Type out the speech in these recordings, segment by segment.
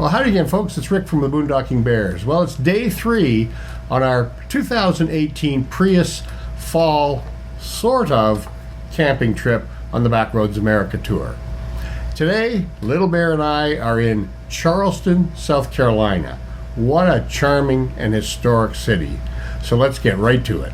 Well, howdy again, folks. It's Rick from the Boondocking Bears. Well, it's day 3 on our 2018 Prius fall, sort of, camping trip on the Backroads America tour. Today, Little Bear and I are in Charleston, South Carolina. What a charming and historic city. So let's get right to it.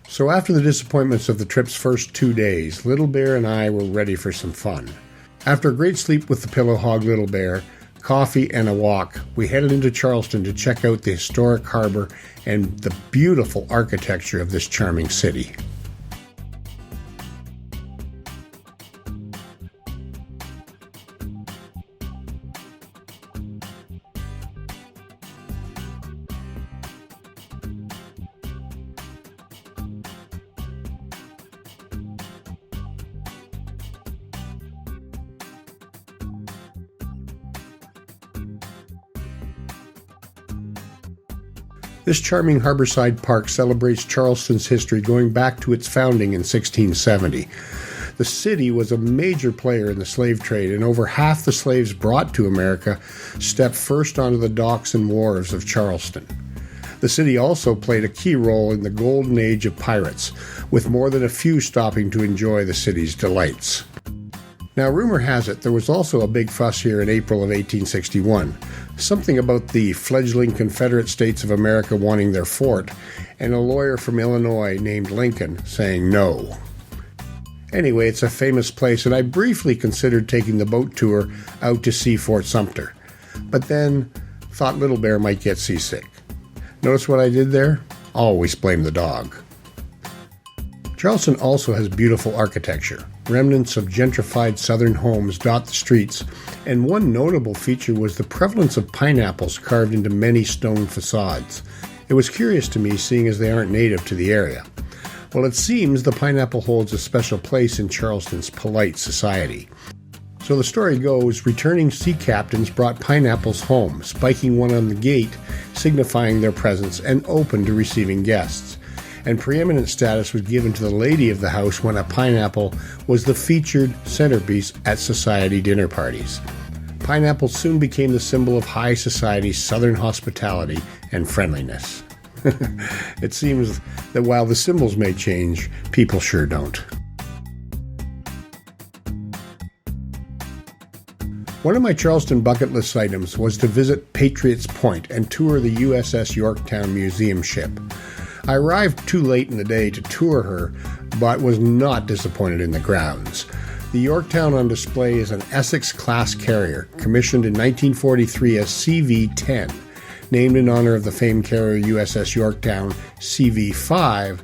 So after the disappointments of the trip's first 2 days, Little Bear and I were ready for some fun. After a great sleep with the pillow hog Little Bear, coffee and a walk, we headed into Charleston to check out the historic harbor and the beautiful architecture of this charming city. This charming harborside park celebrates Charleston's history going back to its founding in 1670. The city was a major player in the slave trade, and over half the slaves brought to America stepped first onto the docks and wharves of Charleston. The city also played a key role in the golden age of pirates, with more than a few stopping to enjoy the city's delights. Now, rumor has it there was also a big fuss here in April of 1861. Something about the fledgling Confederate States of America wanting their fort, and a lawyer from Illinois named Lincoln saying no. Anyway, it's a famous place, and I briefly considered taking the boat tour out to see Fort Sumter, but then thought Little Bear might get seasick. Notice what I did there? Always blame the dog. Charleston also has beautiful architecture. Remnants of gentrified southern homes dot the streets, and one notable feature was the prevalence of pineapples carved into many stone facades. It was curious to me, seeing as they aren't native to the area. Well, it seems the pineapple holds a special place in Charleston's polite society. So the story goes, returning sea captains brought pineapples home, spiking one on the gate, signifying their presence and open to receiving guests. And preeminent status was given to the lady of the house when a pineapple was the featured centerpiece at society dinner parties. Pineapples soon became the symbol of high society's southern hospitality and friendliness. It seems that while the symbols may change, people sure don't. One of my Charleston bucket list items was to visit Patriots Point and tour the USS Yorktown museum ship. I arrived too late in the day to tour her, but was not disappointed in the grounds. The Yorktown on display is an Essex-class carrier, commissioned in 1943 as CV-10, named in honor of the famed carrier USS Yorktown CV-5,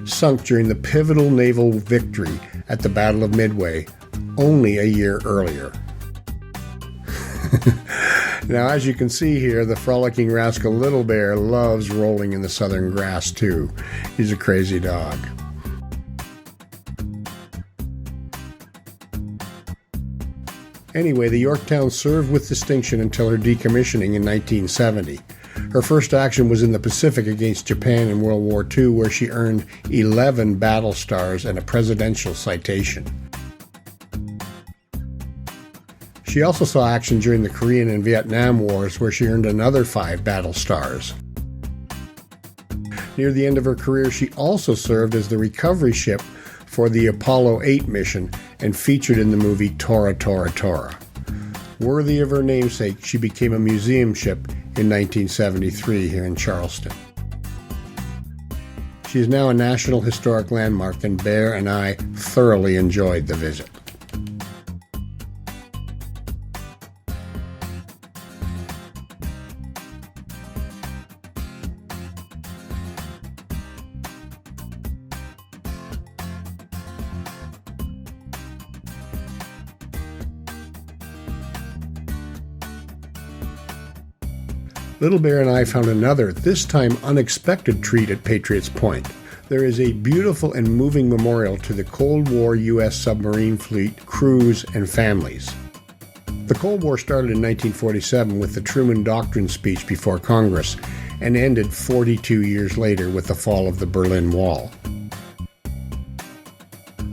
sunk during the pivotal naval victory at the Battle of Midway, only a year earlier. Now, as you can see here, the frolicking rascal Little Bear loves rolling in the southern grass too. He's a crazy dog. Anyway, the Yorktown served with distinction until her decommissioning in 1970. Her first action was in the Pacific against Japan in World War II, where she earned 11 battle stars and a presidential citation. She also saw action during the Korean and Vietnam Wars, where she earned another 5 battle stars. Near the end of her career, she also served as the recovery ship for the Apollo 8 mission and featured in the movie Tora Tora Tora. Worthy of her namesake, she became a museum ship in 1973 here in Charleston. She is now a National Historic Landmark, and Bear and I thoroughly enjoyed the visit. Little Bear and I found another, this time unexpected treat at Patriots Point. There is a beautiful and moving memorial to the Cold War U.S. submarine fleet, crews, and families. The Cold War started in 1947 with the Truman Doctrine speech before Congress and ended 42 years later with the fall of the Berlin Wall.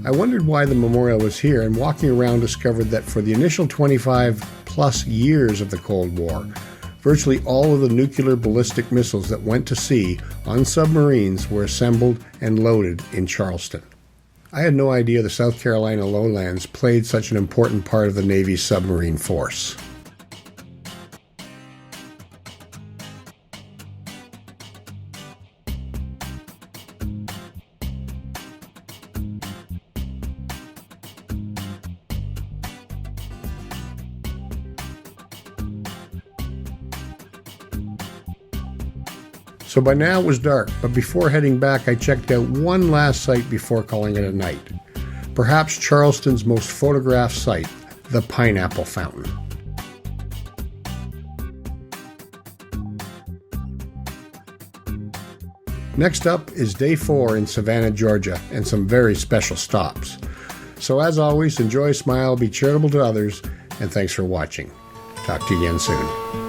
I wondered why the memorial was here, and walking around discovered that for the initial 25-plus years of the Cold War, virtually all of the nuclear ballistic missiles that went to sea on submarines were assembled and loaded in Charleston. I had no idea the South Carolina lowlands played such an important part of the Navy's submarine force. So by now it was dark, but before heading back I checked out one last site before calling it a night. Perhaps Charleston's most photographed site, the Pineapple Fountain. Next up is day 4 in Savannah, Georgia, and some very special stops. So as always, enjoy, smile, be charitable to others, and thanks for watching. Talk to you again soon.